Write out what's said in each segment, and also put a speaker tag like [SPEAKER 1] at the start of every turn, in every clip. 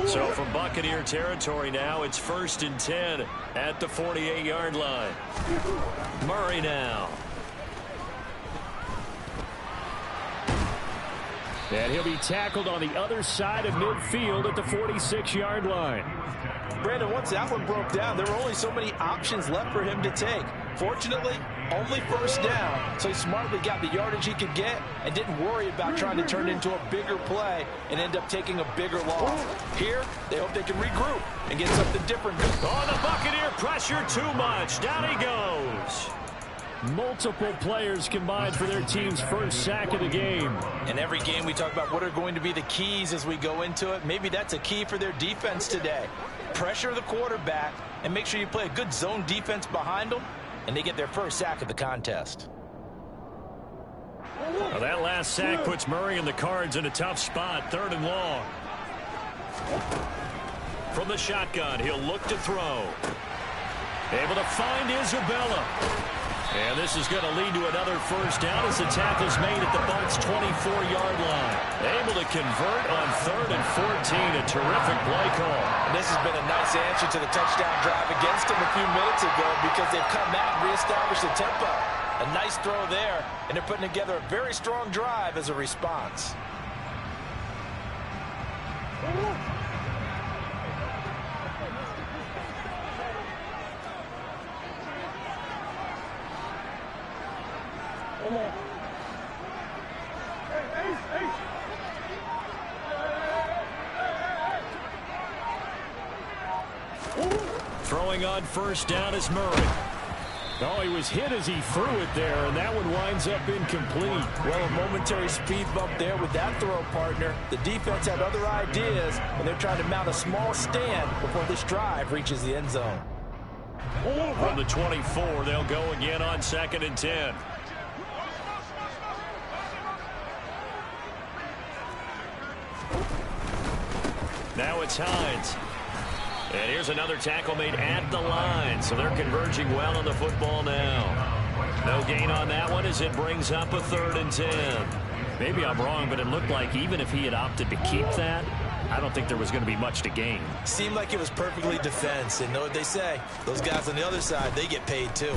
[SPEAKER 1] So from Buccaneer territory now, it's 1st and 10 at the 48-yard line. Murray now. And he'll be tackled on the other side of midfield at the 46-yard line.
[SPEAKER 2] Brandon, once that one broke down, there were only so many options left for him to take. Fortunately, only first down, so he smartly got the yardage he could get and didn't worry about trying to turn it into a bigger play and end up taking a bigger loss. Here, they hope they can regroup and get something different.
[SPEAKER 1] Oh, the Buccaneer pressure too much. Down he goes. Multiple players combined for their team's first sack of the game.
[SPEAKER 2] In every game we talk about what are going to be the keys as we go into it. Maybe that's a key for their defense today. Pressure the quarterback and make sure you play a good zone defense behind them, and they get their first sack of the contest.
[SPEAKER 1] Well, that last sack puts Murray and the Cards in a tough spot, 3rd and long. From the shotgun, he'll look to throw. Able to find Isabella. And this is going to lead to another first down as the tackle's made at the Bucs' 24-yard line. Able to convert on 3rd and 14. A terrific play call.
[SPEAKER 2] And this has been a nice answer to the touchdown drive against them a few minutes ago because they've come out and reestablished the tempo. A nice throw there, and they're putting together a very strong drive as a response.
[SPEAKER 1] Throwing on first down is Murray. Oh, he was hit as he threw it there, and that one winds up incomplete.
[SPEAKER 2] Well, a momentary speed bump there with that throw, partner. The defense had other ideas, and they're trying to mount a small stand before this drive reaches the end zone.
[SPEAKER 1] From the 24, they'll go again on 2nd and 10. Now it's Hines. And here's another tackle made at the line, so they're converging well on the football now. No gain on that one as it brings up a 3rd and 10. Maybe I'm wrong, but it looked like even if he had opted to keep that, I don't think there was going to be much to gain.
[SPEAKER 2] Seemed like it was perfectly defense, and know what they say. Those guys on the other side, they get paid too.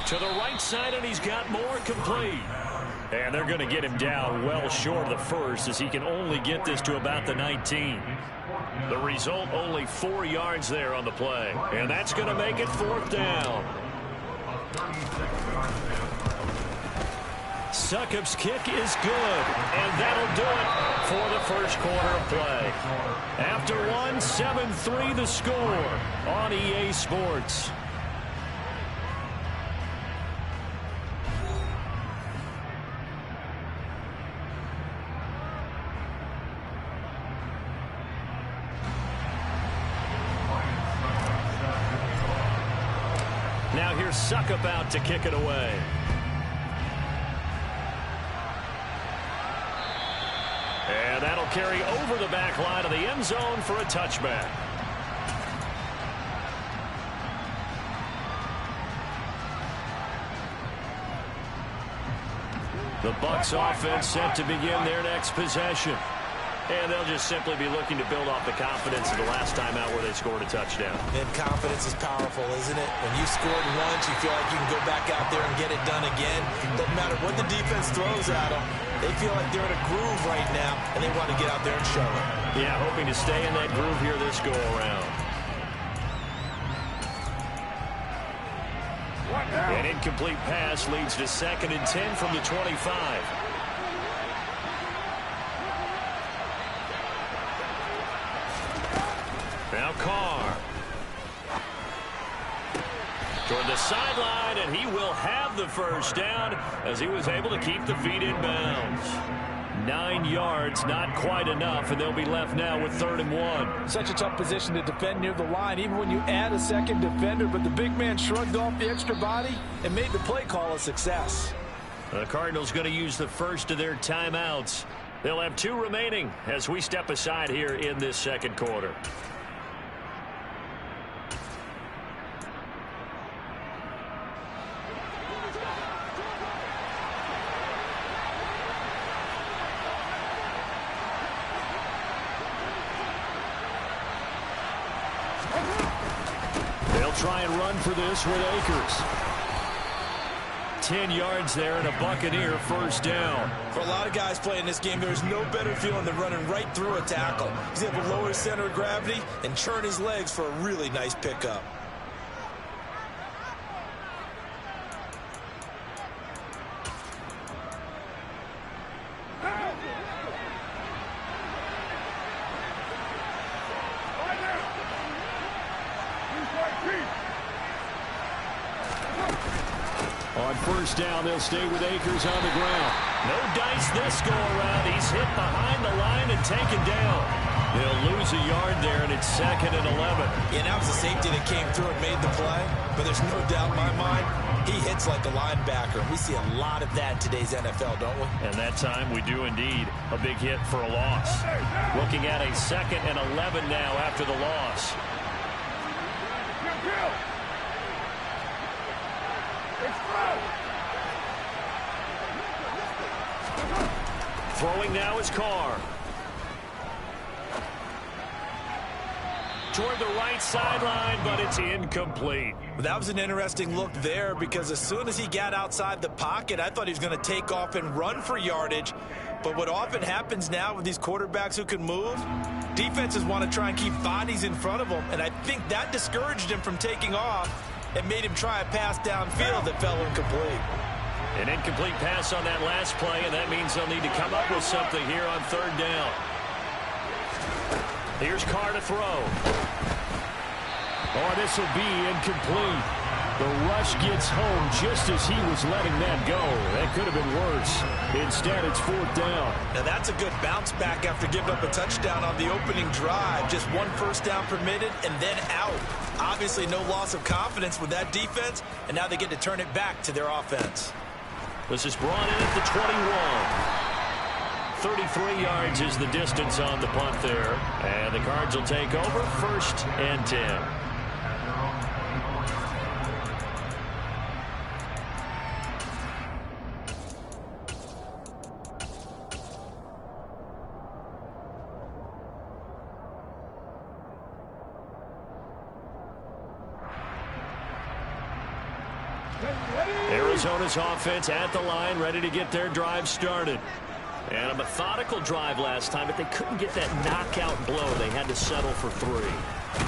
[SPEAKER 1] To the right side, and he's got more complete. And they're going to get him down well short of the first as he can only get this to about the 19. The result, only 4 yards there on the play. And that's going to make it 4th down. Succop's kick is good. And that'll do it for the first quarter of play. After one, 7-3 the score on EA Sports. Now here's Succop out to kick it away. And that'll carry over the back line of the end zone for a touchback. The Bucs offense set to begin their next possession. And they'll just simply be looking to build off the confidence of the last time out where they scored a touchdown.
[SPEAKER 2] And confidence is powerful, isn't it? When you scored once, you feel like you can go back out there and get it done again. Doesn't matter what the defense throws at them. They feel like they're in a groove right now, and they want to get out there and show it.
[SPEAKER 1] Yeah, hoping to stay in that groove here this go-around. An incomplete pass leads to 2nd and 10 from the 25. Now Carr. Toward the sideline, and he will have the first down as he was able to keep the feet in bounds. 9 yards, not quite enough, and they'll be left now with 3rd and 1.
[SPEAKER 2] Such a tough position to defend near the line, even when you add a second defender, but the big man shrugged off the extra body and made the play call a success.
[SPEAKER 1] The Cardinals going to use the first of their timeouts. They'll have 2 remaining as we step aside here in this second quarter. try and run for this with Akers. 10 yards there and a Buccaneer first down.
[SPEAKER 2] For a lot of guys playing this game, there's no better feeling than running right through a tackle. He's able to lower his center of gravity and churn his legs for a really nice pickup.
[SPEAKER 1] On first down, they'll stay with Akers on the ground. No dice this go-around. He's hit behind the line and taken down. He'll lose a yard there, and it's 2nd and 11.
[SPEAKER 2] Yeah, that was the safety that came through and made the play. But there's no doubt in my mind, he hits like a linebacker. We see a lot of that in today's NFL, don't we?
[SPEAKER 1] And that time we do indeed. A big hit for a loss. Looking at a 2nd and 11 now after the loss. Throwing now is Carr. Toward the right sideline, but it's incomplete.
[SPEAKER 2] That was an interesting look there because as soon as he got outside the pocket, I thought he was going to take off and run for yardage. But what often happens now with these quarterbacks who can move, defenses want to try and keep bodies in front of them, and I think that discouraged him from taking off and made him try a pass downfield that fell incomplete.
[SPEAKER 1] An incomplete pass on that last play, and that means they'll need to come up with something here on 3rd down. Here's Carr to throw. Oh, this will be incomplete. The rush gets home just as he was letting that go. That could have been worse. Instead, it's 4th down.
[SPEAKER 2] Now, that's a good bounce back after giving up a touchdown on the opening drive. Just 1 first down permitted and then out. Obviously, no loss of confidence with that defense, and now they get to turn it back to their offense.
[SPEAKER 1] This is brought in at the 21. 33 yards is the distance on the punt there. And the Cards will take over 1st and 10. Arizona's offense at the line, ready to get their drive started. And a methodical drive last time, but they couldn't get that knockout blow. They had to settle for 3.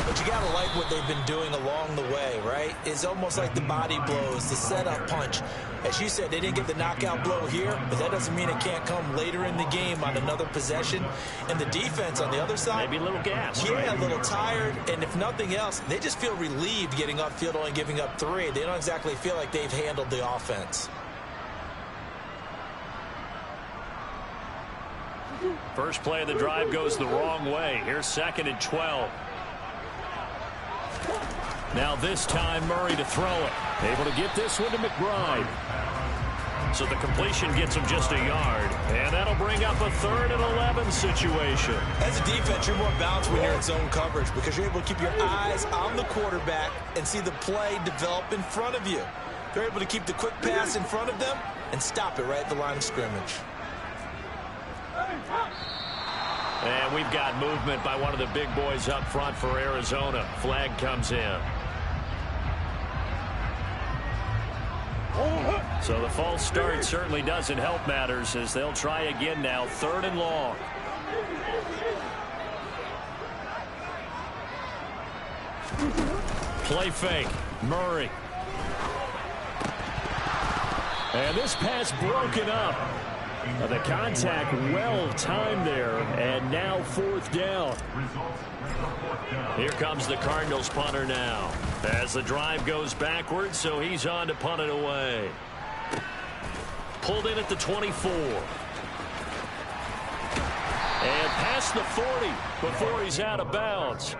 [SPEAKER 2] But you got to like what they've been doing along the way, right? It's almost like the body blows, the setup punch. As you said, they didn't get the knockout blow here, but that doesn't mean it can't come later in the game on another possession. And the defense on the other side,
[SPEAKER 1] maybe a little gas.
[SPEAKER 2] Yeah,
[SPEAKER 1] right?
[SPEAKER 2] A little tired. And if nothing else, they just feel relieved getting upfield, only giving up 3. They don't exactly feel like they've handled the offense.
[SPEAKER 1] First play of the drive goes the wrong way. Here's 2nd and 12. Now this time Murray to throw it. Able to get this one to McBride. So the completion gets him just a yard. And that'll bring up a 3rd and 11 situation.
[SPEAKER 2] As a defense, you're more balanced when you're in zone coverage because you're able to keep your eyes on the quarterback and see the play develop in front of you. They're able to keep the quick pass in front of them and stop it right at the line of scrimmage.
[SPEAKER 1] And we've got movement by one of the big boys up front for Arizona. Flag comes in. So the false start certainly doesn't help matters as they'll try again now. 3rd and long. Play fake. Murray. And this pass broken up. The contact well timed there, and now 4th down. Here comes the Cardinals punter now as the drive goes backwards, so he's on to punt it away. Pulled in at the 24. And past the 40 before he's out of bounds.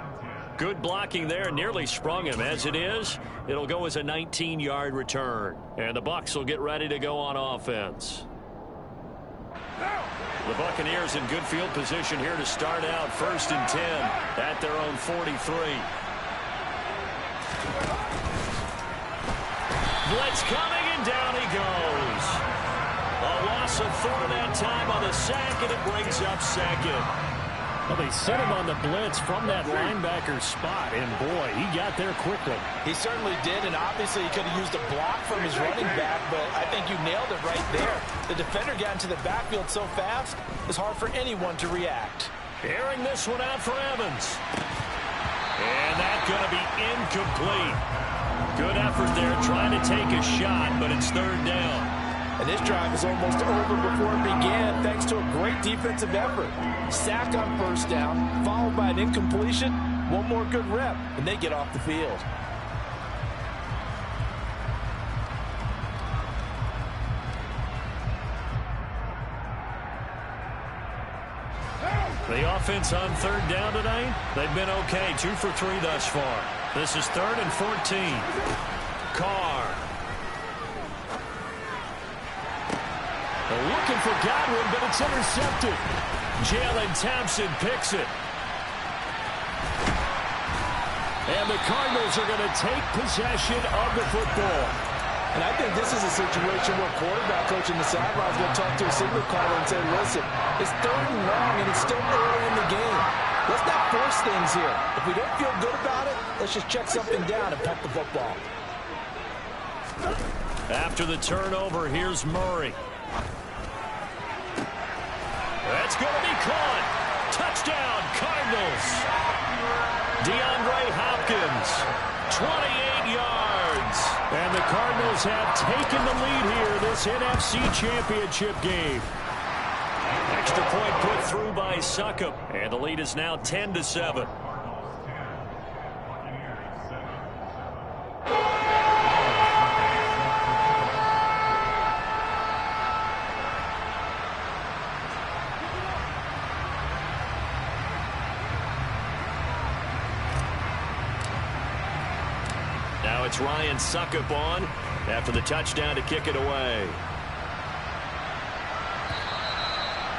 [SPEAKER 1] Good blocking there, nearly sprung him. As it is, it'll go as a 19-yard return. And the Bucs will get ready to go on offense. The Buccaneers in good field position here to start out 1st and 10 at their own 43. Blitz coming, and down he goes. A loss of 4 that time on the sack, and it brings up 2nd. Well, they sent him on the blitz from that linebacker spot, and boy, he got there quickly.
[SPEAKER 2] He certainly did, and obviously he could have used a block from his running back, but I think you nailed it right there. The defender got into the backfield so fast, it's hard for anyone to react.
[SPEAKER 1] Airing this one out for Evans. And that's going to be incomplete. Good effort there trying to take a shot, but it's third down.
[SPEAKER 2] And this drive is almost over before it began thanks to a great defensive effort. Sack on first down, followed by an incompletion. One more good rep, and they get off the field.
[SPEAKER 1] The offense on third down tonight, they've been okay. 2 for 3 thus far. This is 3rd and 14. Carr. Looking for Godwin, but it's intercepted. Jalen Thompson picks it. And the Cardinals are going to take possession of the football.
[SPEAKER 2] And I think this is a situation where quarterback coach in the sideline is going to talk to a signal caller and say, listen, it's 3rd and long, and it's still early in the game. Let's not force things here. If we don't feel good about it, let's just check something down and punt the football.
[SPEAKER 1] After the turnover, here's Murray. That's going to be caught. Touchdown, Cardinals. DeAndre Hopkins, 28 yards. And the Cardinals have taken the lead here this NFC Championship game. Extra point put through by Succop. And the lead is now 10-7. Now it's Ryan Succop on after the touchdown to kick it away.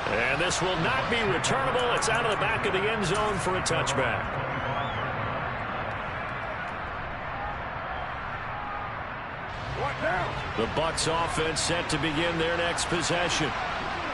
[SPEAKER 1] And this will not be returnable. It's out of the back of the end zone for a touchback. The Bucs offense set to begin their next possession.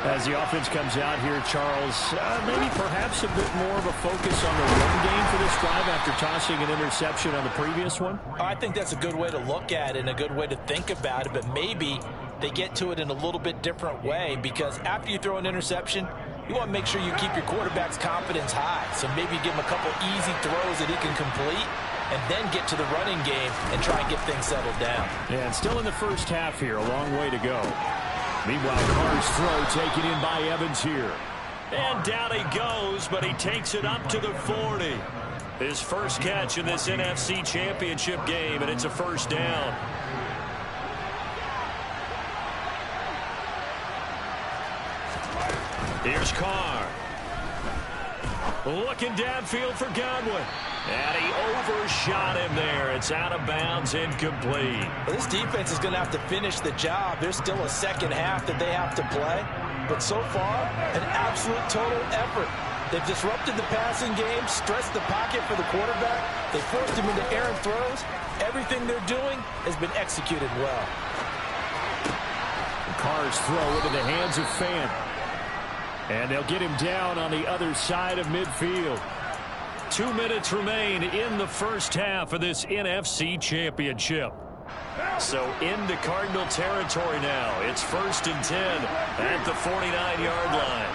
[SPEAKER 1] As the offense comes out here, Charles, maybe perhaps a bit more of a focus on the run game for this drive after tossing an interception on the previous one?
[SPEAKER 2] I think that's a good way to look at it and a good way to think about it, but maybe they get to it in a little bit different way, because after you throw an interception, you want to make sure you keep your quarterback's confidence high. So maybe give him a couple easy throws that he can complete and then get to the running game and try and get things settled down.
[SPEAKER 1] Yeah, and still in the first half here, a long way to go. Meanwhile, Carr's throw taken in by Evans here. And down he goes, but he takes it up to the 40. His first catch in this NFC Championship game, and it's a first down. Here's Carr. Looking downfield for Godwin. And he overshot him there. It's out of bounds, incomplete.
[SPEAKER 2] Well, this defense is going to have to finish the job. There's still a second half that they have to play. But so far, an absolute total effort. They've disrupted the passing game, stressed the pocket for the quarterback. They forced him into errant throws. Everything they're doing has been executed well.
[SPEAKER 1] Carr's throw into the hands of Fant. And they'll get him down on the other side of midfield. 2 minutes remain in the first half of this NFC Championship. So into Cardinal territory now. It's 1st and 10 at the 49-yard line.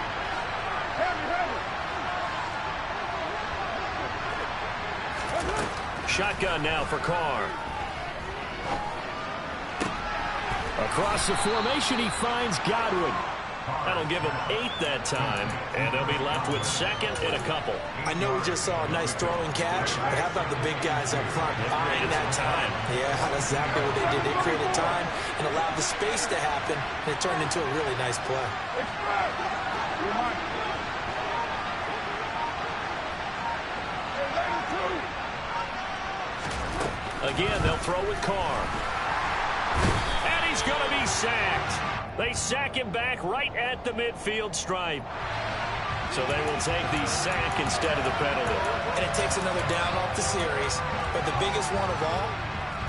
[SPEAKER 1] Shotgun now for Carr. Across the formation, he finds Godwin. That'll give him 8 that time, and they'll be left with 2nd and a couple.
[SPEAKER 2] I know we just saw a nice throwing catch, but how about the big guys up front buying that time? Yeah, that's exactly what they did. They created time and allowed the space to happen, and it turned into a really nice play.
[SPEAKER 1] Again, they'll throw with Carr. And he's going to be sacked. They sack him back right at the midfield stripe. So they will take the sack instead of the penalty.
[SPEAKER 2] And it takes another down off the series. But the biggest one of all,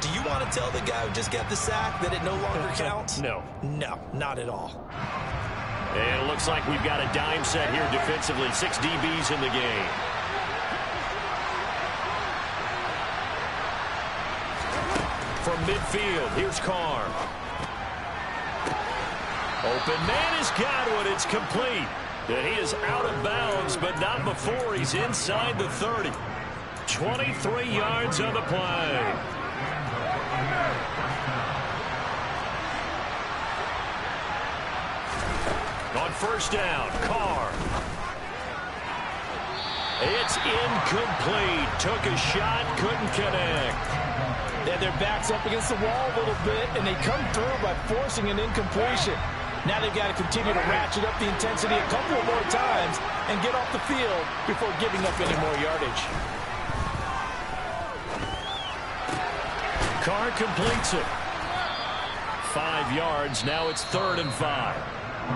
[SPEAKER 2] do you want to tell the guy who just got the sack that it no longer counts?
[SPEAKER 1] No.
[SPEAKER 2] No, not at all.
[SPEAKER 1] And it looks like we've got a dime set here defensively. 6 DBs in the game. From midfield, here's Carr. Open man has got one. It's complete. And he is out of bounds, but not before he's inside the 30. 23 yards on the play. On first down, Carr. It's incomplete. Took a shot, couldn't connect.
[SPEAKER 2] Yeah, their back's up against the wall a little bit, and they come through by forcing an incompletion. Now they've got to continue to ratchet up the intensity a couple of more times and get off the field before giving up any more yardage.
[SPEAKER 1] Carr completes it. 5 yards. Now it's 3rd and 5.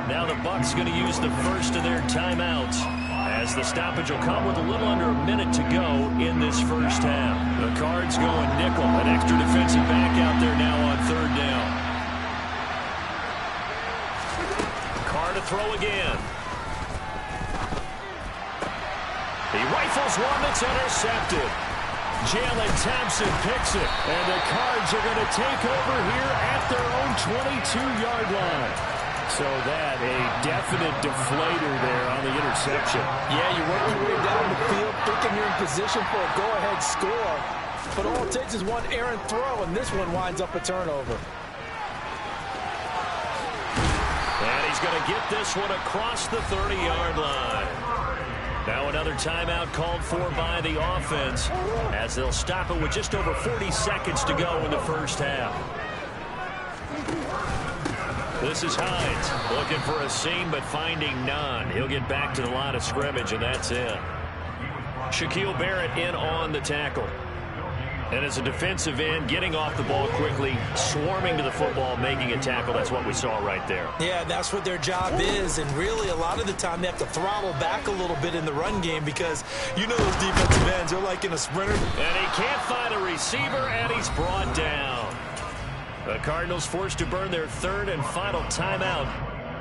[SPEAKER 1] Now the Bucs going to use the first of their timeouts, as the stoppage will come with a little under a minute to go in this first half. The Cards going nickel. An extra defensive back out there now on 3rd down. Carr to throw again. He rifles one that's intercepted. Jalen Thompson picks it, and the Cards are going to take over here at their own 22-yard line. So that a definite deflator there on the interception.
[SPEAKER 2] Yeah, you work your way down the field thinking you're in position for a go-ahead score. But all it takes is one errant throw, and this one winds up a turnover.
[SPEAKER 1] And he's going to get this one across the 30-yard line. Now another timeout called for by the offense, as they'll stop it with just over 40 seconds to go in the first half. This is Hines looking for a seam but finding none. He'll get back to the line of scrimmage, and that's it. Shaquille Barrett in on the tackle. And as a defensive end, getting off the ball quickly, swarming to the football, making a tackle. That's what we saw right there.
[SPEAKER 2] Yeah, that's what their job is. And really, a lot of the time, they have to throttle back a little bit in the run game because you know those defensive ends, they're like in a sprinter.
[SPEAKER 1] And he can't find a receiver, and he's brought down. The Cardinals forced to burn their 3rd and final timeout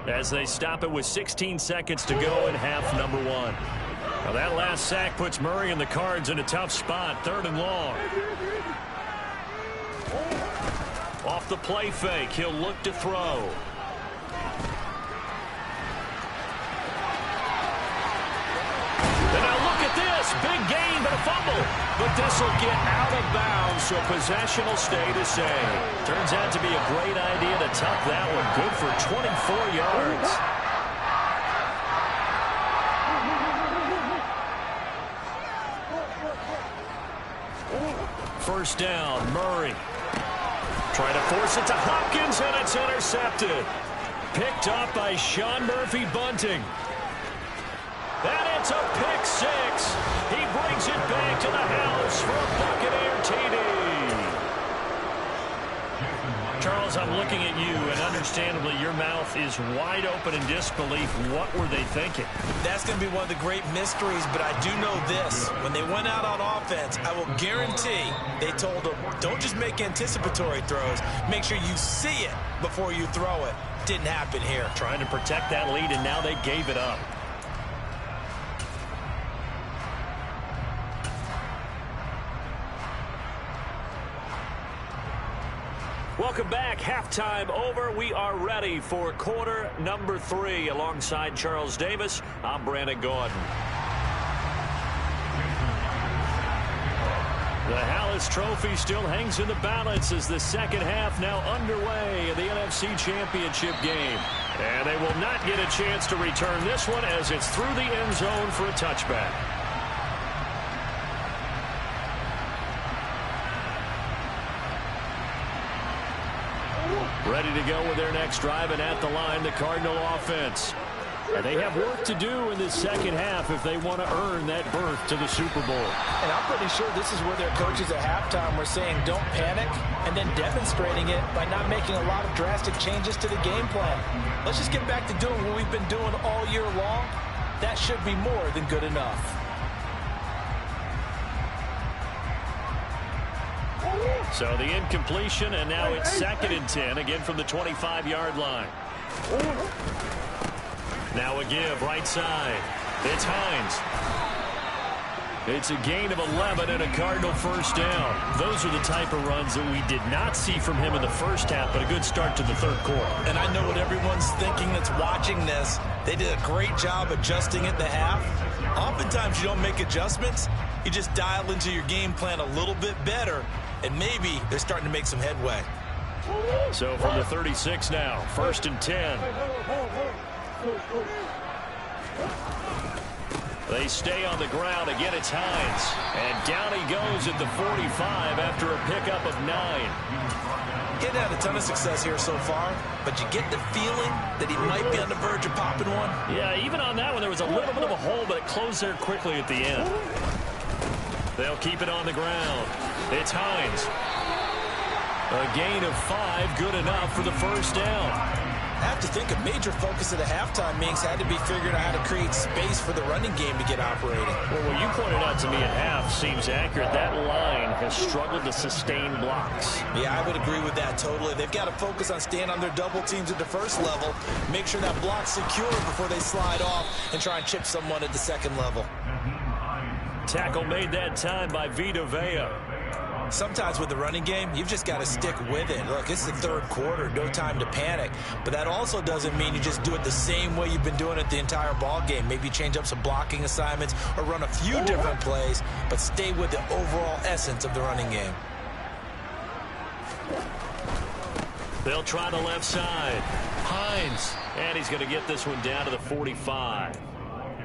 [SPEAKER 1] as they stop it with 16 seconds to go in half number 1. Now that last sack puts Murray and the Cards in a tough spot, 3rd and long. Off the play fake, he'll look to throw. And now look at this, big gain but a fumble. But this will get out of bounds, so possession will stay the same. Turns out to be a great idea to tuck that one. Good for 24 yards. First down, Murray. Trying to force it to Hopkins, and it's intercepted. Picked up by Sean Murphy-Bunting. And it's a pick 6. He brings it back to the house for a Buccaneer TD. Charles, I'm looking at you, and understandably, your mouth is wide open in disbelief. What were they thinking?
[SPEAKER 2] That's going to be one of the great mysteries, but I do know this. When they went out on offense, I will guarantee they told them, don't just make anticipatory throws. Make sure you see it before you throw it. Didn't happen here.
[SPEAKER 1] Trying to protect that lead, and now they gave it up. Welcome back. Halftime over. We are ready for quarter number 3. Alongside Charles Davis, I'm Brandon Gordon. The Hallis Trophy still hangs in the balance as the second half now underway in the NFC Championship game. And they will not get a chance to return this one as it's through the end zone for a touchback. Ready to go with their next drive, and at the line, the Cardinal offense. And they have work to do in this second half if they want to earn that berth to the Super Bowl.
[SPEAKER 2] And I'm pretty sure this is where their coaches at halftime were saying don't panic, and then demonstrating it by not making a lot of drastic changes to the game plan. Let's just get back to doing what we've been doing all year long. That should be more than good enough.
[SPEAKER 1] So the incompletion, and now it's 2nd and 10, again from the 25-yard line. Now a give right side. It's Hines. It's a gain of 11 and a Cardinal first down. Those are the type of runs that we did not see from him in the first half, but a good start to the third quarter.
[SPEAKER 2] And I know what everyone's thinking that's watching this. They did a great job adjusting at the half. Oftentimes you don't make adjustments. You just dial into your game plan a little bit better, and maybe they're starting to make some headway.
[SPEAKER 1] So from the 36 now, 1st and 10. They stay on the ground. Again, it's Hines. And down he goes at the 45 after a pickup of 9.
[SPEAKER 2] He's had a ton of success here so far, but you get the feeling that he might be on the verge of popping one.
[SPEAKER 1] Yeah, even on that one, there was a little bit of a hole, but it closed there quickly at the end. They'll keep it on the ground. It's Hines. A gain of 5, good enough for the first down.
[SPEAKER 2] I have to think a major focus of the halftime meetings had to be figuring out how to create space for the running game to get operating.
[SPEAKER 1] Well, what you pointed out to me at half seems accurate. That line has struggled to sustain blocks.
[SPEAKER 2] Yeah, I would agree with that totally. They've got to focus on staying on their double teams at the first level, make sure that block's secure before they slide off and try and chip someone at the second level.
[SPEAKER 1] Tackle made that time by Vita Vea.
[SPEAKER 2] Sometimes with the running game, you've just got to stick with it. Look, it's the third quarter, no time to panic. But that also doesn't mean you just do it the same way you've been doing it the entire ball game. Maybe change up some blocking assignments or run a few different plays, but stay with the overall essence of the running game.
[SPEAKER 1] They'll try the left side. Hines. And he's going to get this one down to the 45.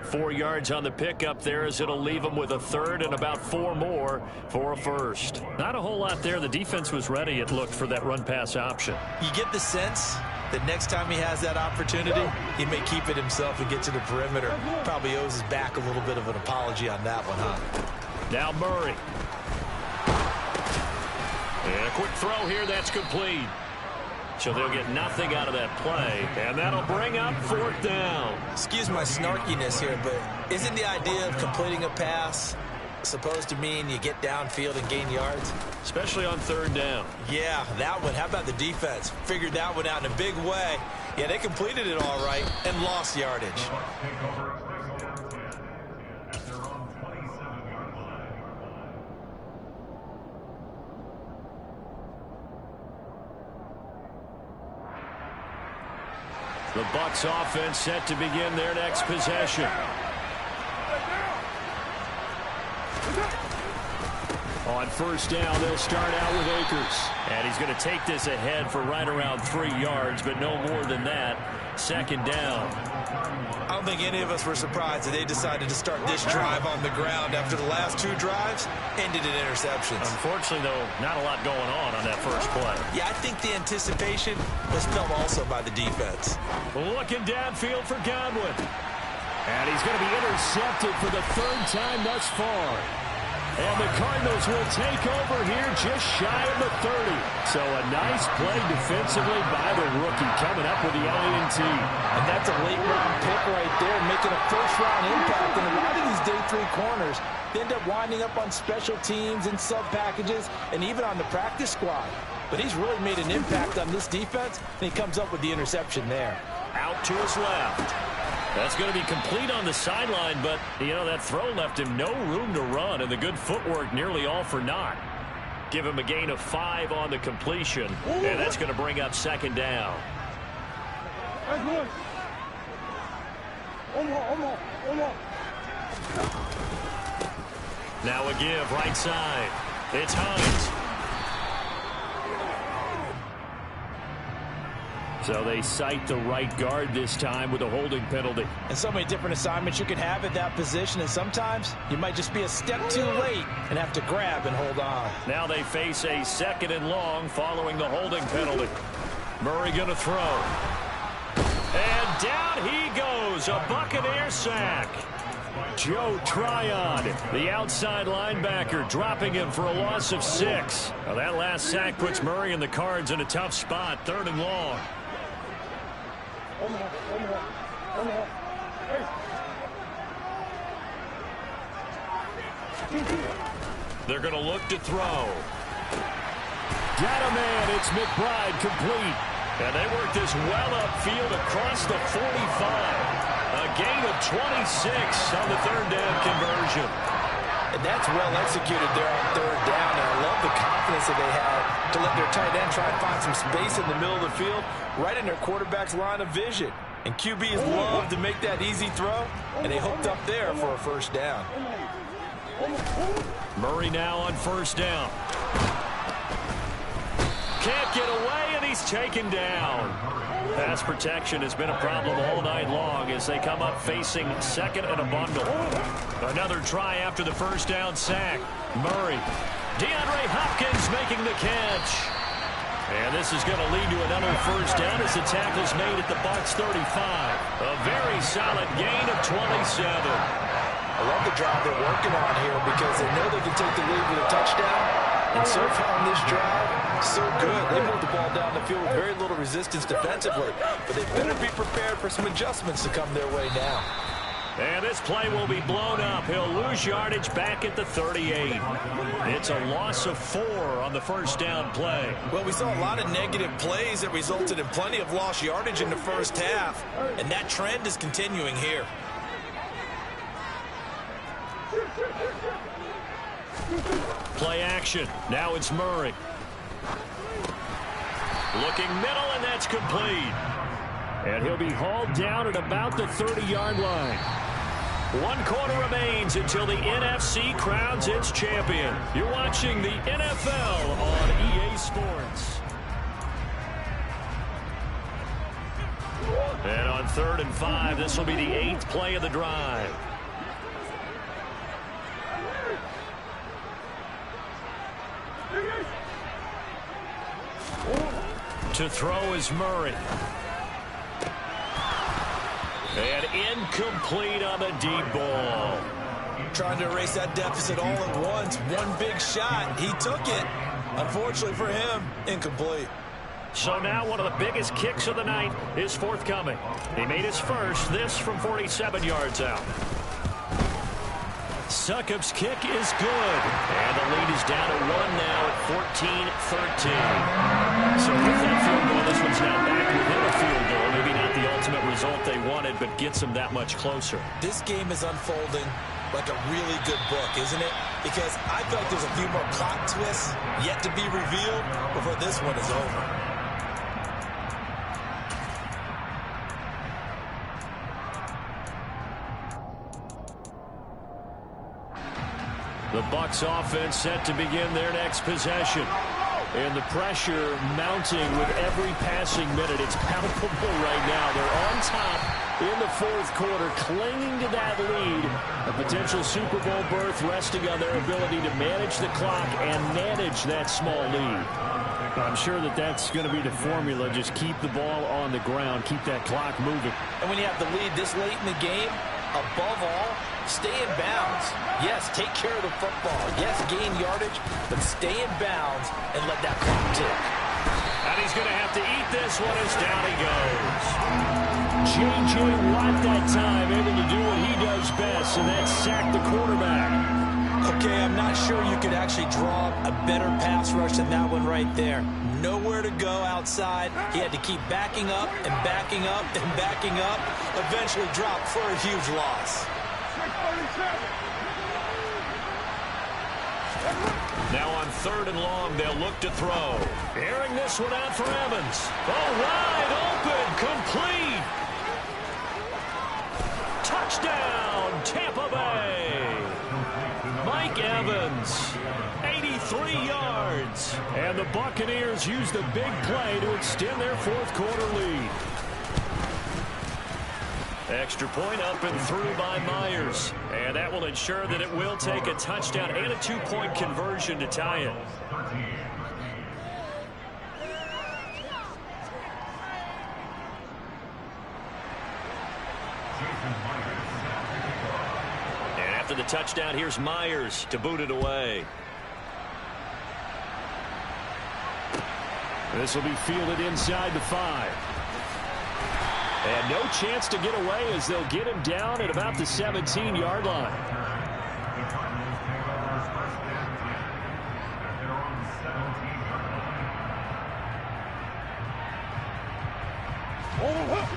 [SPEAKER 1] 4 yards on the pickup there as it'll leave him with a third and about 4 more for a first. Not a whole lot there. The defense was ready, it looked, for that run-pass option.
[SPEAKER 2] You get the sense that next time he has that opportunity, he may keep it himself and get to the perimeter. Probably owes his back a little bit of an apology on that one, huh?
[SPEAKER 1] Now Murray. And a quick throw here. That's complete. So they'll get nothing out of that play, and that'll bring up 4th down.
[SPEAKER 2] Excuse my snarkiness here, but isn't the idea of completing a pass supposed to mean you get downfield and gain yards?
[SPEAKER 1] Especially on 3rd down.
[SPEAKER 2] Yeah, that one. How about the defense? Figured that one out in a big way. Yeah, they completed it all right and lost yardage.
[SPEAKER 1] The Bucs offense set to begin their next possession. On 1st down, they'll start out with Akers. And he's going to take this ahead for right around 3 yards, but no more than that. 2nd down.
[SPEAKER 2] I don't think any of us were surprised that they decided to start this drive on the ground after the last 2 drives ended in interceptions.
[SPEAKER 1] Unfortunately, though, not a lot going on that first play.
[SPEAKER 2] Yeah, I think the anticipation was felt also by the defense.
[SPEAKER 1] Looking downfield for Godwin. And he's going to be intercepted for the 3rd time thus far. And the Cardinals will take over here just shy of the 30. So a nice play defensively by the rookie coming up with the INT.
[SPEAKER 2] And that's a late-round pick right there, making a first-round impact. And a lot of these day 3 corners, they end up winding up on special teams and sub-packages and even on the practice squad. But he's really made an impact on this defense, and he comes up with the interception there.
[SPEAKER 1] Out to his left. That's going to be complete on the sideline, but, you know, that throw left him no room to run, and the good footwork nearly all for naught. Give him a gain of 5 on the completion, and that's going to bring up 2nd down. Now a give right side. It's Hines. So they cite the right guard this time with a holding penalty.
[SPEAKER 2] And so many different assignments you can have at that position, and sometimes you might just be a step too late and have to grab and hold on.
[SPEAKER 1] Now they face a 2nd and long following the holding penalty. Murray going to throw. And down he goes, a Buccaneer sack. Joe Tryon, the outside linebacker, dropping him for a loss of 6. Now that last sack puts Murray and the Cards in a tough spot, 3rd and long. They're going to look to throw. Got a man. It's McBride complete. And they work this well upfield across the 45. A gain of 26 on the third down conversion.
[SPEAKER 2] And that's well executed there on third down. And I love the confidence that they had to let their tight end try and find some space in the middle of the field, right in their quarterback's line of vision. And QBs love to make that easy throw, and they hooked up there for a first down.
[SPEAKER 1] Murray now on first down. Can't get away, and he's taken down. Pass protection has been a problem all night long as they come up facing second and a bundle. Another try after the first down sack. Murray. DeAndre Hopkins making the catch. And this is going to lead to another first down as the tackle's made at the Bucs 35. A very solid gain of 27.
[SPEAKER 2] I love the drive they're working on here because they know they can take the lead with a touchdown. And so far on this drive, so good. They moved the ball down the field with very little resistance defensively. But they better be prepared for some adjustments to come their way now.
[SPEAKER 1] And this play will be blown up. He'll lose yardage back at the 38. It's a loss of 4 on the first down play.
[SPEAKER 2] Well, we saw a lot of negative plays that resulted in plenty of lost yardage in the first half. And that trend is continuing here.
[SPEAKER 1] Play action. Now it's Murray. Looking middle, and that's complete. And he'll be hauled down at about the 30-yard line. 1 quarter remains until the NFC crowns its champion. You're watching the NFL on EA Sports. And on 3rd and 5, this will be the 8th play of the drive. To throw is Murray. And incomplete on the deep ball.
[SPEAKER 2] Trying to erase that deficit all at once. One big shot. He took it. Unfortunately for him, incomplete.
[SPEAKER 1] So now one of the biggest kicks of the night is forthcoming. He made his first, this from 47 yards out. Succop's kick is good. And the lead is down to 1 now at 14-13. So with that field goal, this one's now back within a field goal. Maybe not the ultimate result they wanted, but gets them that much closer.
[SPEAKER 2] This game is unfolding like a really good book, isn't it? Because I feel like there's a few more plot twists yet to be revealed before this one is over.
[SPEAKER 1] The Bucs offense set to begin their next possession. And the pressure mounting with every passing minute. It's palpable right now. They're on top in the 4th quarter, clinging to that lead. A potential Super Bowl berth resting on their ability to manage the clock and manage that small lead. I'm sure that that's going to be the formula. Just keep the ball on the ground. Keep that clock moving.
[SPEAKER 2] And when you have the lead this late in the game, above all, stay in bounds. Yes, take care of the football. Yes, gain yardage, but stay in bounds and let that clock tick.
[SPEAKER 1] And he's going to have to eat this one as down he goes. J.J. Watt that time able to do what he does best, and that's sack the quarterback.
[SPEAKER 2] Okay, I'm not sure you could actually draw a better pass rush than that one right there. Nowhere to go outside. He had to keep backing up and backing up and backing up. Eventually dropped for a huge loss.
[SPEAKER 1] Now on 3rd and long, they'll look to throw. Airing this one out for Evans. Oh, wide open, complete. Touchdown, Tampa Bay. Mike Evans, 83 yards. And the Buccaneers use the big play to extend their 4th quarter lead. Extra point up and through by Myers. And that will ensure that it will take a touchdown and a 2-point conversion to tie it. And after the touchdown, here's Myers to boot it away. This will be fielded inside the 5. And no chance to get away as they'll get him down at about the 17-yard line.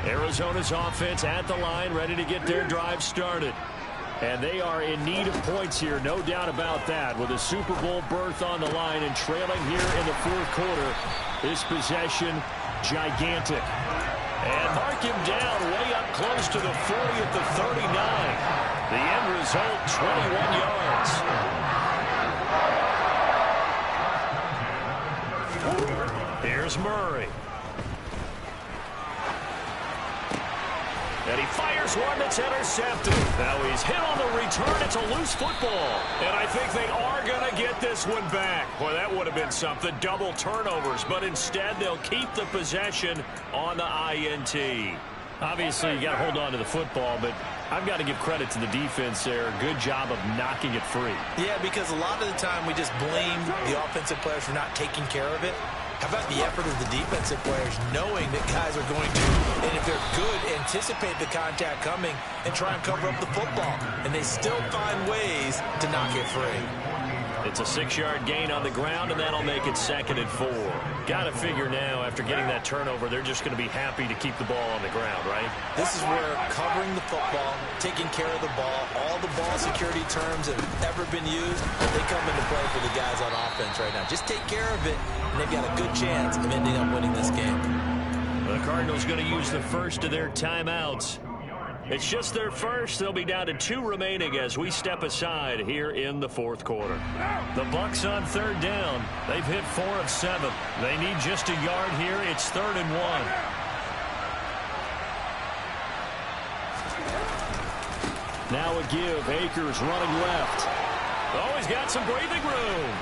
[SPEAKER 1] Arizona's offense at the line, ready to get their drive started. And they are in need of points here, no doubt about that. With a Super Bowl berth on the line and trailing here in the fourth quarter, this possession gigantic. And mark him down way up close to the 40 at the 39. The end result, 21 yards. Here's Murray. And he fires one that's intercepted. Now he's hit on the return. It's a loose football. And I think they are going to get this one back. Boy, that would have been something. Double turnovers. But instead, they'll keep the possession on the INT. Obviously, you got to hold on to the football, but I've got to give credit to the defense there. Good job of knocking it free.
[SPEAKER 2] Yeah, because a lot of the time we just blame the offensive players for not taking care of it. How about the effort of the defensive players knowing that guys are going to, and if they're good, anticipate the contact coming and try and cover up the football. And they still find ways to knock it free.
[SPEAKER 1] It's a 6-yard gain on the ground, and that'll make it 2nd and 4. Got to figure now, after getting that turnover, they're just going to be happy to keep the ball on the ground, right?
[SPEAKER 2] This is where covering the football, taking care of the ball, all the ball security terms that have ever been used, they come into play for the guys on offense right now. Just take care of it, and they've got a good chance of ending up winning this game.
[SPEAKER 1] The Cardinals going to use the first of their timeouts. It's just their first. They'll be down to 2 remaining as we step aside here in the fourth quarter. The Bucs on 3rd down. They've hit 4 of 7. They need just a yard here. It's 3rd and 1. Now a give. Akers running left. Oh, he's got some breathing room.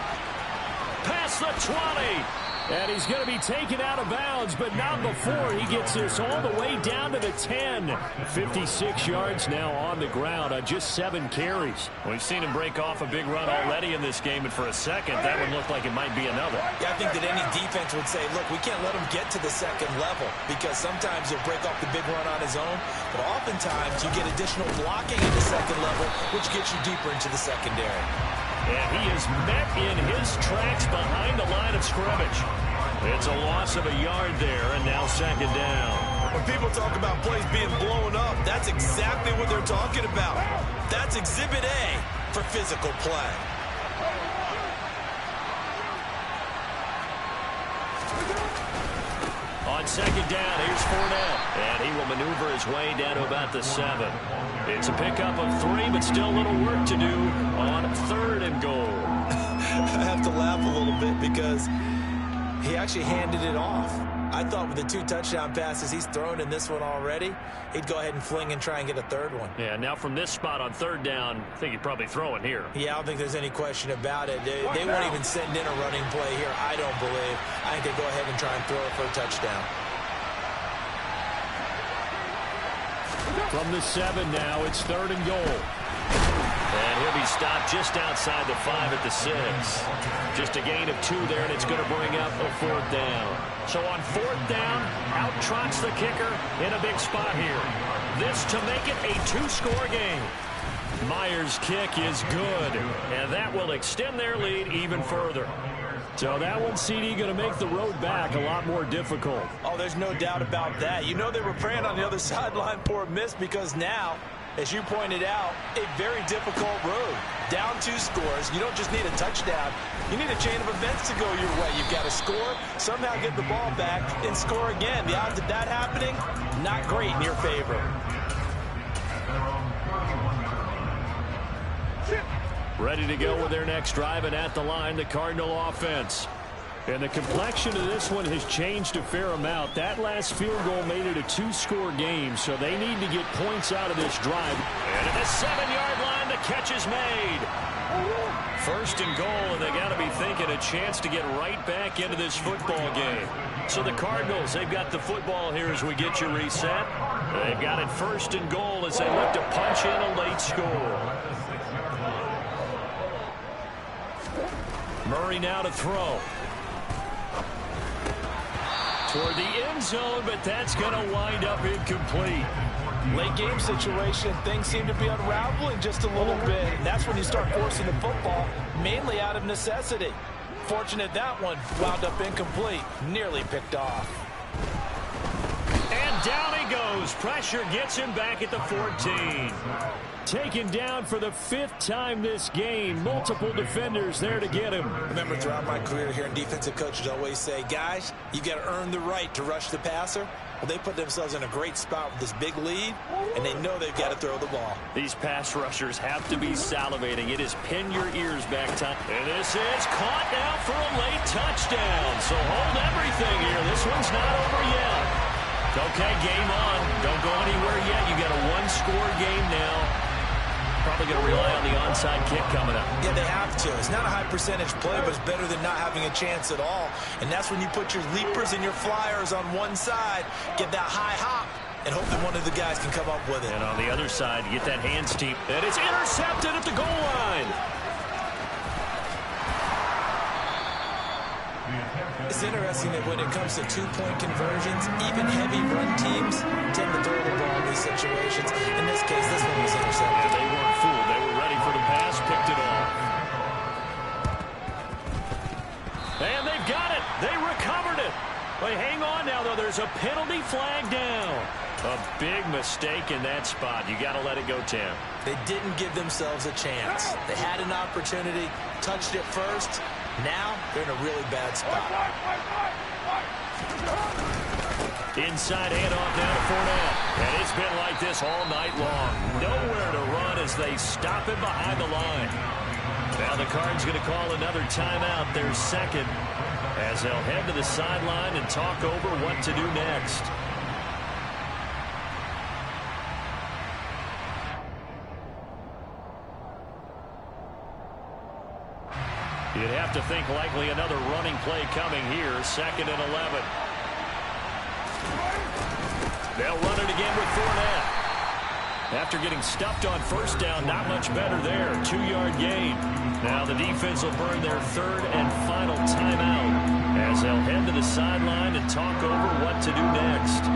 [SPEAKER 1] Past the 20. And he's going to be taken out of bounds, but not before he gets this all the way down to the 10. 56 yards now on the ground on just 7 carries. We've seen him break off a big run already in this game, and for a second, that one looked like it might be another.
[SPEAKER 2] Yeah, I think that any defense would say, look, we can't let him get to the 2nd level, because sometimes he'll break off the big run on his own, but oftentimes you get additional blocking at the 2nd level, which gets you deeper into the secondary.
[SPEAKER 1] And he is met in his tracks behind the line of scrimmage. It's a loss of a yard there, and now 2nd down.
[SPEAKER 2] When people talk about plays being blown up, that's exactly what they're talking about. That's Exhibit A for physical play.
[SPEAKER 1] On 2nd down, here's Fournette. And he will maneuver his way down to about the 7. It's a pickup of 3, but still a little work to do on 3rd and goal.
[SPEAKER 2] I have to laugh a little bit because he actually handed it off. I thought with the 2 touchdown passes he's thrown in this one already, he'd go ahead and fling and try and get a 3rd one.
[SPEAKER 1] Yeah, now from this spot on 3rd down, I think he'd probably throw it here.
[SPEAKER 2] Yeah, I don't think there's any question about it. They won't even send in a running play here, I don't believe. I think they go ahead and try and throw it for a touchdown.
[SPEAKER 1] From the 7 now, it's 3rd and goal. And he'll be stopped just outside the 5 at the 6. Just a gain of 2 there, and it's going to bring up a 4th down. So on 4th down, out trots the kicker in a big spot here. This to make it a 2-score game. Myers' kick is good, and that will extend their lead even further. So that one, CD, going to make the road back a lot more difficult.
[SPEAKER 2] Oh, there's no doubt about that. You know they were praying on the other sideline for a miss because now, as you pointed out, a very difficult road. Down 2 scores. You don't just need a touchdown. You need a chain of events to go your way. You've got to score, somehow get the ball back, and score again. The odds of that happening, not great in your favor.
[SPEAKER 1] Ready to go with their next drive, and at the line, the Cardinal offense. And the complexion of this one has changed a fair amount. That last field goal made it a 2-score game, so they need to get points out of this drive. And at the 7-yard line, the catch is made. 1st and goal, and they got to be thinking a chance to get right back into this football game. So the Cardinals, they've got the football here as we get you reset. They've got it 1st and goal as they look to punch in a late score. Murray now to throw. Toward the end zone, but that's going to wind up incomplete.
[SPEAKER 2] Late game situation, things seem to be unraveling just a little bit. And that's when you start forcing the football, mainly out of necessity. Fortunate that one wound up incomplete, nearly picked off.
[SPEAKER 1] And down he goes moves. Pressure gets him back at the 14. Taken down for the 5th time this game. Multiple defenders there to get him.
[SPEAKER 2] Remember, throughout my career here in defensive coaches always say, guys, you got to earn the right to rush the passer. Well, they put themselves in a great spot with this big lead, and they know they've got to throw the ball.
[SPEAKER 1] These pass rushers have to be salivating. It is pin your ears back time. And this is caught now for a late touchdown. So hold everything here. This one's not over yet. Okay, game on. Don't go anywhere yet. You got a one-score game now. Probably going to rely on the onside kick coming up.
[SPEAKER 2] Yeah, they have to. It's not a high percentage play, but it's better than not having a chance at all. And that's when you put your leapers and your flyers on one side, get that high hop, and hope that one of the guys can come up with it.
[SPEAKER 1] And on the other side, you get that hands deep. And it's intercepted at the goal line.
[SPEAKER 2] It's interesting that when it comes to two-point conversions, even heavy run teams tend to throw the ball in these situations. In this case, this one was intercepted.
[SPEAKER 1] Yeah, they weren't fooled. They were ready for the pass, picked it off. And they've got it. They recovered it. But hang on now, though. There's a penalty flag down. A big mistake in that spot. You got to let it go, Tim.
[SPEAKER 2] They didn't give themselves a chance. They had an opportunity, touched it first. Now they're in a really bad spot.
[SPEAKER 1] Inside handoff down to Fournette. And it's been like this all night long. Nowhere to run as they stop him behind the line. Now the Cards going to call another timeout, their second, as they'll head to the sideline and talk over what to do next. You'd have to think likely another running play coming here. 2nd and 11. They'll run it again with Fournette. After getting stuffed on first down, not much better there. 2-yard gain. Now the defense will burn their 3rd and final timeout as they'll head to the sideline and talk over what to do next.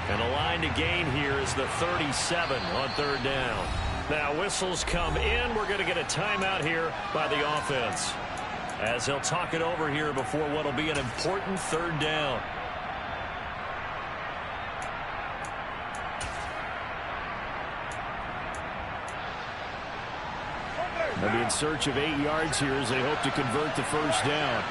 [SPEAKER 1] And a line to gain here is the 37 on 3rd down. Now whistles come in. We're going to get a timeout here by the offense as they'll talk it over here before what will be an important 3rd down. They'll be in search of 8 yards here as they hope to convert the first down.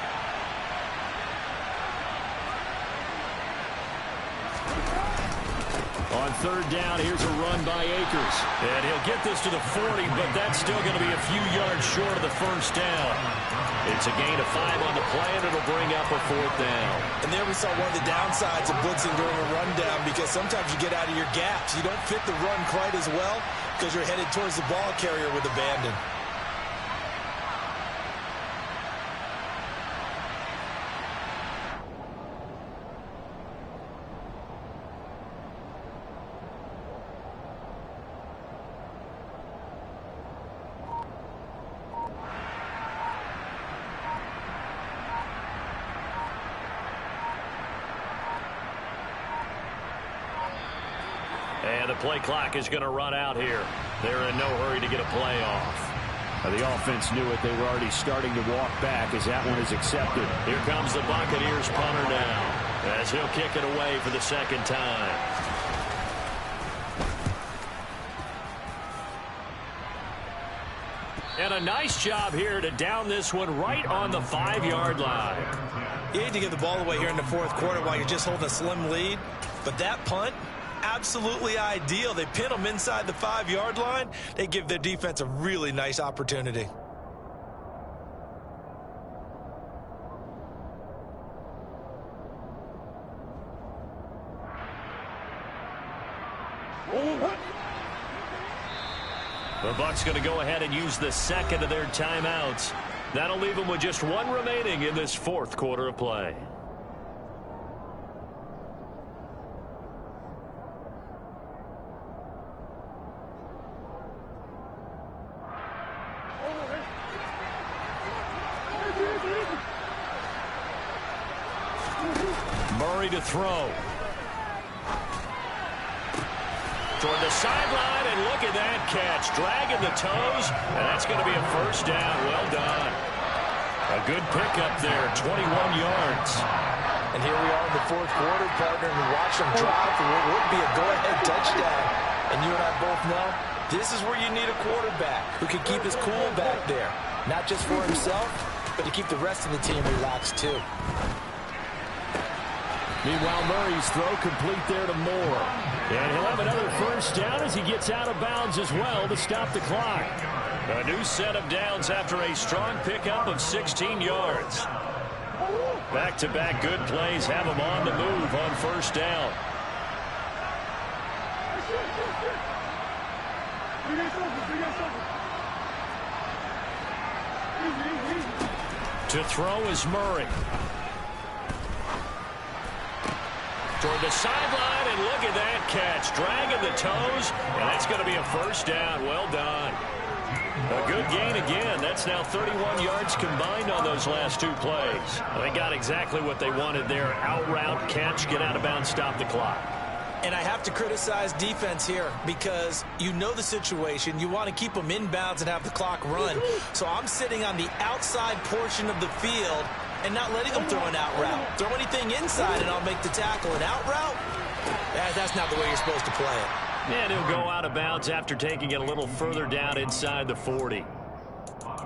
[SPEAKER 1] On 3rd down, here's a run by Akers. And he'll get this to the 40, but that's still going to be a few yards short of the first down. It's a gain of 5 on the play, and it'll bring up a 4th down.
[SPEAKER 2] And there we saw one of the downsides of blitzing during a rundown, because sometimes you get out of your gaps. You don't fit the run quite as well because you're headed towards the ball carrier with abandon.
[SPEAKER 1] And the play clock is going to run out here. They're in no hurry to get a play off. The offense knew it. They were already starting to walk back as that one is accepted. Here comes the Buccaneers punter now as he'll kick it away for the 2nd time. And a nice job here to down this one right on the 5-yard line.
[SPEAKER 2] You hate to give the ball away here in the 4th quarter while you're just holding a slim lead, but that punt, absolutely ideal. They pin them inside the 5-yard line. They give their defense a really nice opportunity.
[SPEAKER 1] The Bucs going to go ahead and use the 2nd of their timeouts. That'll leave them with just 1 remaining in this 4th quarter of play. Murray to throw. Toward the sideline, and look at that catch. Dragging the toes, and that's going to be a first down. Well done. A good pickup there, 21 yards.
[SPEAKER 2] And here we are in the fourth quarter, partner, and we watch them drive for what would be a go-ahead touchdown. And you and I both know this is where you need a quarterback who can keep his cool back there. Not just for himself, but to keep the rest of the team relaxed too.
[SPEAKER 1] Meanwhile, Murray's throw complete there to Moore. And he'll have another first down as he gets out of bounds as well to stop the clock. A new set of downs after a strong pickup of 16 yards. Back-to-back good plays have him on the move on first down. To throw is Murray. Toward the sideline, and look at that catch. Dragging the toes, and that's going to be a first down. Well done. A good gain again. That's now 31 yards combined on those last two plays. They got exactly what they wanted there. Out route, catch, get out of bounds, stop the clock.
[SPEAKER 2] And I have to criticize defense here because you know the situation. You want to keep them inbounds and have the clock run. So I'm sitting on the outside portion of the field and not letting them throw an out route. Throw anything inside and I'll make the tackle. An out route? That's not the way you're supposed to play it.
[SPEAKER 1] And he'll go out of bounds after taking it a little further down inside the 40.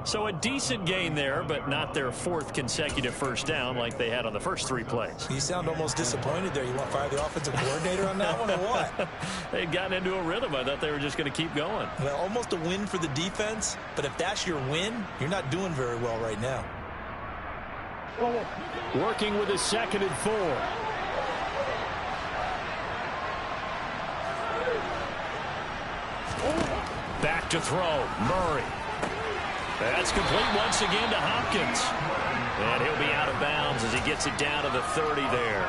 [SPEAKER 1] So a decent gain there, but not their fourth consecutive first down like they had on the first three plays.
[SPEAKER 2] You sound almost disappointed there. You want to fire the offensive coordinator on that one or what?
[SPEAKER 1] They had gotten into a rhythm. I thought they were just going to keep going.
[SPEAKER 2] Well, almost a win for the defense, but if that's your win, you're not doing very well right now.
[SPEAKER 1] Working with a 2nd and 4. Back to throw, Murray. That's complete once again to Hopkins. And he'll be out of bounds as he gets it down to the 30 there.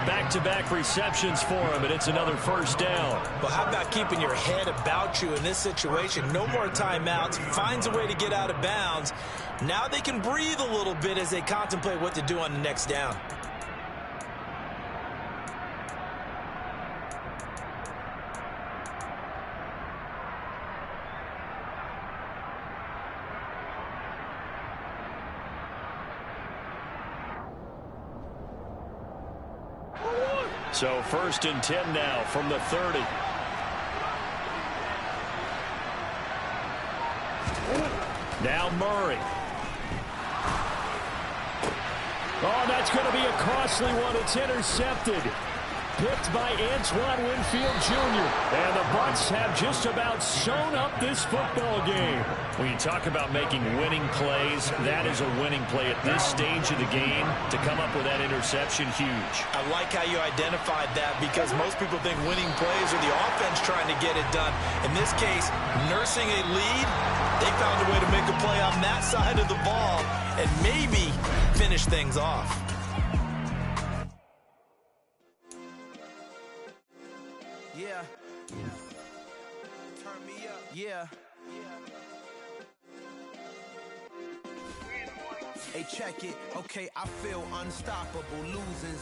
[SPEAKER 1] Back-to-back receptions for him, and it's another first down.
[SPEAKER 2] Well, how about keeping your head about you in this situation? No more timeouts. Finds a way to get out of bounds. Now they can breathe a little bit as they contemplate what to do on the next down.
[SPEAKER 1] So 1st and 10 now from the 30. Now Murray. Oh, that's going to be a costly one. It's intercepted. Picked by Antoine Winfield Jr. And the Bucs have just about sewn up this football game. When you talk about making winning plays, that is a winning play at this stage of the game. To come up with that interception, huge.
[SPEAKER 2] I like how you identified that because most people think winning plays are the offense trying to get it done. In this case, nursing a lead, they found a way to make a play on that side of the ball and maybe finish things off.
[SPEAKER 3] Yeah. Turn me up. Yeah. Hey, check it. Okay, I feel unstoppable. Losing